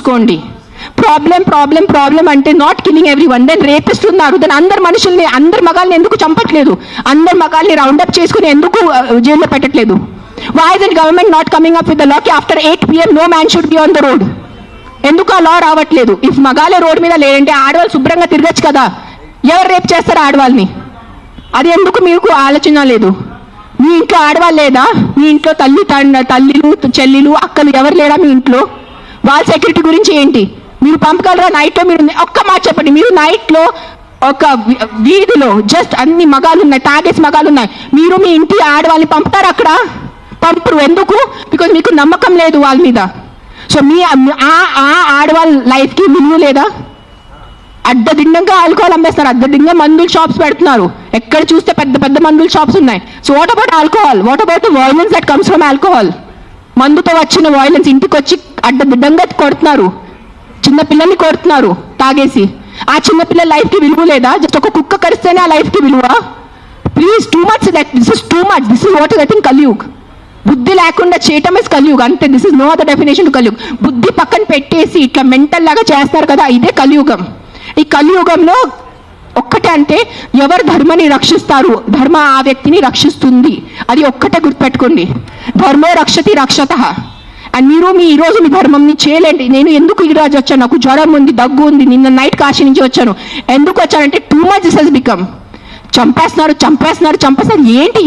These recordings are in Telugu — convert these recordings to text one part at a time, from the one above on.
చూసుకోండి. ప్రాబ్లం అంటే not killing everyone. Then rapist ఉన్నారు, దెన్ అందరు మనుషుల్ని, అందరు మగాల్ని ఎందుకు చంపట్లేదు? అందరు మగాల్ని రౌండప్ చేసుకుని ఎందుకు జైల్లో పెట్టట్లేదు? Why is the government not coming up with the law కి after 8 PM no man should be on the road? ఎందుకు ఆ లా రావట్లేదు? ఇఫ్ మగాలే రోడ్ మీద లేదంటే ఆడవాళ్ళు శుభ్రంగా తిరగచ్చు కదా. ఎవరు రేపు చేస్తారు ఆడవాళ్ళని? అది ఎందుకు మీకు ఆలోచన లేదు? మీ ఇంట్లో ఆడవాళ్ళు లేదా? మీ ఇంట్లో తల్లిలు చెల్లిలు అక్కలు ఎవరు లేరా మీ ఇంట్లో? వాళ్ళ సెక్యూరిటీ గురించి ఏంటి? మీరు పంపగలరా నైట్లో? మీరు ఒక్క మాట చెప్పండి, మీరు నైట్లో ఒక వీధిలో జస్ట్ అన్ని మగాలు ఉన్నాయి, తాగేసి మగాలు ఉన్నాయి, మీరు మీ ఇంటి ఆడవాళ్ళని పంపుతారు అక్కడ? పంపరు. ఎందుకు? బికాజ్ మీకు నమ్మకం లేదు వాళ్ళ మీద. సో మీ ఆడవాళ్ళ లైఫ్కి విలువ లేదా? అడ్డదిడ్డంగా ఆల్కహాల్ అమ్మేస్తున్నారు, అడ్డదిడ్డంగా మందుల షాప్స్ పెడుతున్నారు, ఎక్కడ చూస్తే పెద్ద పెద్ద మందుల షాప్స్ ఉన్నాయి. So what about alcohol? What about the violence that comes from alcohol? మందుతో వచ్చిన వయలెన్స్, ఇంటికి వచ్చి అడ్డదిడ్డంగా కొడుతున్నారు, చిన్నపిల్లల్ని కొడుతున్నారు తాగేసి. ఆ చిన్నపిల్లల లైఫ్కి విలువ లేదా? జస్ట్ ఒక కుక్క కరిస్తేనే ఆ లైఫ్కి విలువ? Please, too much. This is too much. This is what is I think Kaliyug. బుద్ధి లేకుండా చేయటం ఇస్ కలియుగ్ అంతే. This is no other definition to Kaliyug. బుద్ధి పక్కన పెట్టేసి ఇట్లా మెంటల్ లాగా చేస్తారు కదా, ఇదే కలియుగం. ఈ కలియుగంలో ఒక్కటే అంటే ఎవరు ధర్మాన్ని రక్షిస్తారు, ధర్మ ఆ వ్యక్తిని రక్షిస్తుంది. అది ఒక్కటే గుర్తుపెట్టుకోండి. ధర్మో రక్షతి రక్షతః. అండ్ మీరు ఈరోజు మీ ధర్మంని చేయలేండి. నేను ఎందుకు ఈరోజు వచ్చాను? నాకు జ్వరం ఉంది, దగ్గు ఉంది, నిన్న నైట్ కాశీ నుంచి వచ్చాను. ఎందుకు వచ్చానంటే too much this has become. చంపేస్తున్నారు.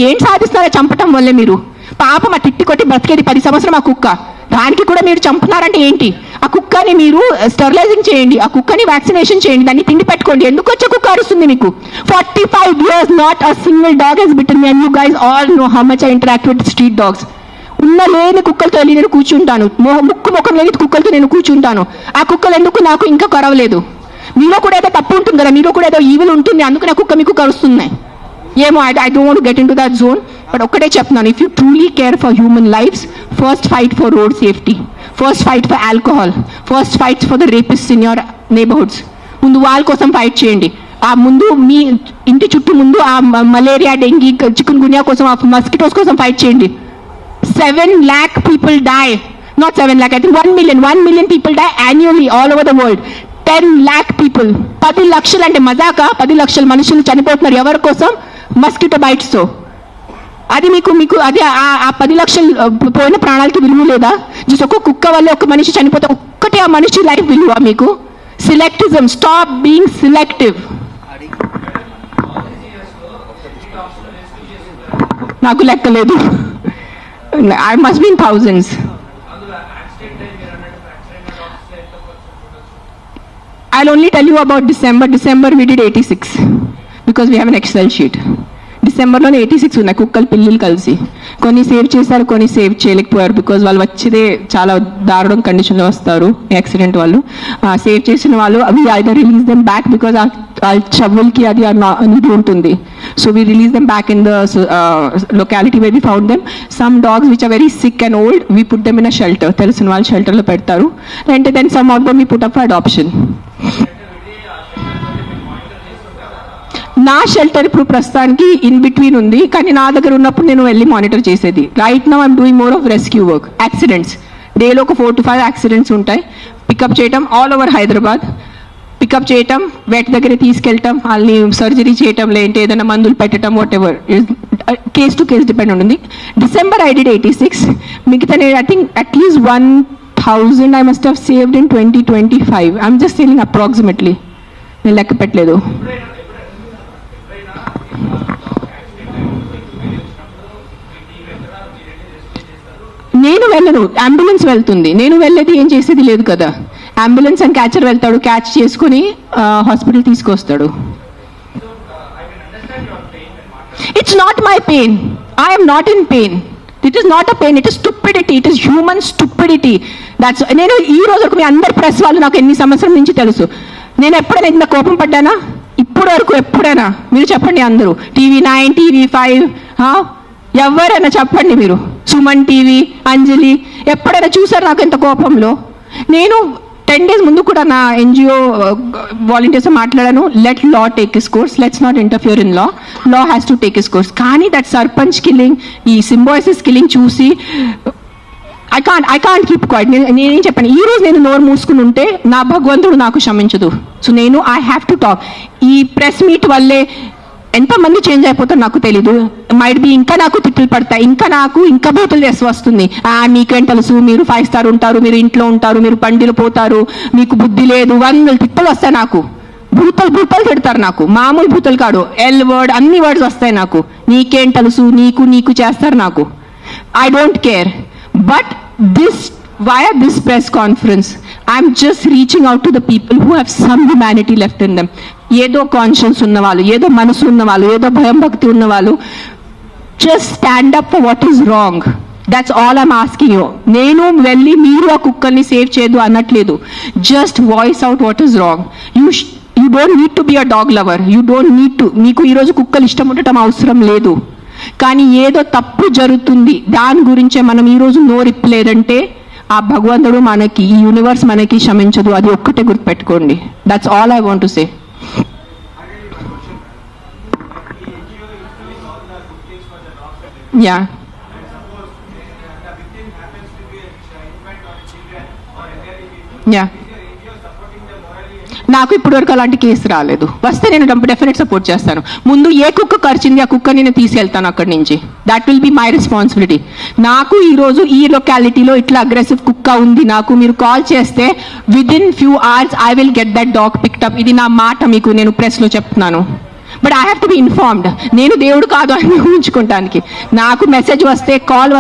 ఏం సాధిస్తున్నారో చంపటం వల్లే? మీరు పాపం ఆ తిట్టి కొట్టి బ్రతికేది 10 సంవత్సరం ఆ కుక్క, దానికి కూడా మీరు చంపుతున్నారంటే ఏంటి? ఆ కుక్కని మీరు స్టెరిలైజింగ్ చేయండి, ఆ కుక్కని వ్యాక్సినేషన్ చేయండి, దాన్ని తిండి పెట్టుకోండి. ఎందుకు వచ్చే కుక్క అరుస్తుంది మీకు? 45 years not a single dog has bitten me, and you guys all know how much I interact with street dogs. ఉన్న లేని కుక్కలతో వెళ్ళి నేను కూర్చుంటాను, ముఖం లేని కుక్కలతో నేను కూర్చుంటాను. ఆ కుక్కలు ఎందుకు నాకు ఇంకా కరవలేదు? మీలో కూడా ఏదో తప్పు ఉంటుంది కదా, మీలో కూడా ఏదో ఈవిల్ ఉంటుంది, అందుకు నా కుక్క మీకు కరుస్తున్నాయి ఏమో. I don't want to get into that zone. But ఒక్కటే చెప్తున్నాను, if you truly care for human lifes, first fight for road safety, first fight for alcohol, first fight for the rapist in your neighbourhoods. ముందు వాళ్ళ కోసం ఫైట్ చేయండి. ఆ ముందు మీ ఇంటి చుట్టూ ముందు ఆ మలేరియా, డెంగీ, చికున్ గున్యా కోసం, ఆ మస్కిటోస్ కోసం ఫైట్ చేయండి. 7 lakh people die, not 7 lakh, I think 1 million people die annually all over the world. 10 lakh people, 10 లక్షలు అంటే మజాకా? 10 లక్షల మనుషులు చనిపోతున్నారు ఎవరి కోసం? మస్కిటో బైట్స్ తో. అది మీకు అది ఆ 10 లక్షలు పోయిన ప్రాణాలకి విలువ లేదా? జస్ట్ ఒక కుక్క వల్ల ఒక మనిషి చనిపోతే ఒక్కటే ఆ మనిషి లైఫ్ విలువ మీకు? సిలెక్టిజం, స్టాప్ బీయింగ్ సిలెక్టివ్. నాకు లెక్కలేదు, I must be in thousands. I'll only tell you about December we did 86 because we have an Excel sheet. డిసెంబర్లోనే 86 ఉన్నాయి కుక్కలు పిల్లలు కలిసి. కొన్ని సేవ్ చేశారు, కొన్ని సేవ్ చేయలేకపోయారు బికాజ్ వాళ్ళు వచ్చేదే చాలా దారుణం కండిషన్లో వస్తారు యాక్సిడెంట్ వాళ్ళు. సేవ్ చేసిన వాళ్ళు అవి either release them back because ఆ చెవులకి అది అనేది ఉంటుంది. So we release them back in the locality where we found them. Some dogs which are very sick and old we put them in a shelter, తెలిసిన వాళ్ళు షెల్టర్లో పెడతారు. అంటే then some of them we put up for adoption. నా షెల్టర్ ఇప్పుడు ప్రస్తుతానికి ఇన్ బిట్వీన్ ఉంది, కానీ నా దగ్గర ఉన్నప్పుడు నేను వెళ్ళి మానిటర్ చేసేది. Right now I'm doing more of rescue work. Accidents డేలో ఒక 4 to 5 యాక్సిడెంట్స్ ఉంటాయి. పికప్ చేయటం ఆల్ ఓవర్ హైదరాబాద్, పికప్ చేయటం, వెట్ దగ్గర తీసుకెళ్ళటం, వాళ్ళని సర్జరీ చేయటం, లేదంటే ఏదైనా మందులు పెట్టడం, whatever case to case depend ఉంటుంది. December I did 86. మిగతా నేను I think at least 1000 I must have saved in 2025. I'm just telling approximately, నేను లెక్క పెట్టలేదు. నేను వెళ్ళను, అంబులెన్స్ వెళ్తుంది. నేను వెళ్ళేది ఏం చేసేది లేదు కదా. అంబులెన్స్ అండ్ క్యాచర్ వెళ్తాడు, క్యాచ్ చేసుకుని హాస్పిటల్ తీసుకొస్తాడు. It's not my pain, I'm not in pain. It is not a pain, it is stupidity, it is human stupidity. That's నేను ఈ రోజు మీ అందరి ప్రెస్ వాళ్ళు నాకు ఎన్ని సంవత్సరం నుంచి తెలుసు. నేను ఎప్పుడైనా ఇంత కోపం పడ్డానా ఇప్పుడు వరకు? ఎప్పుడైనా మీరు చెప్పండి అందరూ, TV9, TV5, ఎవరైనా చెప్పండి మీరు, సుమన్ టీవీ, అంజలి, ఎప్పుడైనా చూసారు నాకు ఎంత కోపంలో? నేను 10 days ముందు కూడా నా NGO వాలంటీర్స్ మాట్లాడాను. Let law take his course, let's not interfere in law, law has to take his course. కానీ దట్ సర్పంచ్ కిల్లింగ్, ఈ సింబాయిసిస్ కిల్లింగ్ చూసి ఐ కాంట్ కీప్ క్వైట్. నేనేం చెప్పాను, ఈ రోజు నేను నోరు మూసుకుని ఉంటే నా భగవంతుడు నాకు క్షమించదు. సో నేను ఐ హ్యావ్ టు టాక్. ఈ ప్రెస్ మీట్ వల్లే ఎంతమంది చేంజ్ అయిపోతారు నాకు తెలీదు. మైట్ బి ఇంకా నాకు తిట్లు పడతాయి, ఇంకా బూతులు చేసి వస్తుంది. మీకేం తెలుసు, మీరు 5 స్టార్ ఉంటారు, మీరు ఇంట్లో ఉంటారు, మీరు పండిలు పోతారు, మీకు బుద్ధి లేదు, 100 తిప్పలు వస్తాయి నాకు. భూతలు తిడతారు నాకు, మామూలు భూతలు కాడు, ఎల్ వర్డ్ అన్ని వర్డ్స్ వస్తాయి నాకు. నీకేం తెలుసు, నీకు చేస్తారు నాకు. I don't care. But via this press conference, I'm just reaching out to the people who have some humanity left in them. ఏదో కాన్షియన్స్ ఉన్నవాళ్ళు, ఏదో మనసు ఉన్నవాళ్ళు, ఏదో భయం భక్తి ఉన్నవాళ్ళు, just stand up for what is wrong. That's all I'm asking you. నేను వెళ్ళి మీరు ఆ కుక్కల్ని సేవ్ చేయదు అనట్లేదు. Just voice out what is wrong. You don't need to be a dog lover. You don't need to. మీకు ఈరోజు కుక్కలు ఇష్టం ఉండటం అవసరం లేదు. కానీ ఏదో తప్పు జరుగుతుంది, దాని గురించే మనం ఈరోజు నోరిప్పలేదంటే ఆ భగవంతుడు మనకి, ఈ యూనివర్స్ మనకి క్షమించదు. అది ఒక్కటే గుర్తుపెట్టుకోండి. That's all I want to say. Yeah, yeah, నాకు ఇప్పటివరకు అలాంటి కేసు రాలేదు. వస్తే నేను డెఫినెట్ సపోర్ట్ చేస్తాను. ముందు ఏ కుక్క కరిచింది ఆ కుక్క నేను తీసుకెళ్తాను అక్కడి నుంచి. That will be my responsibility. నాకు ఈరోజు ఈ లొకాలిటీలో ఇట్లా అగ్రెసివ్ కుక్క ఉంది, నాకు మీరు కాల్ చేస్తే within few hours I will get that dog picked. ఇది నా మాట, మీకు నేను ప్రెస్లో చెప్తున్నాను. But I have to be informed. నేను దేవుడు కాదు అని ఊహించుకుంటానికి. నాకు మెసేజ్ వస్తే, కాల్ వస్తే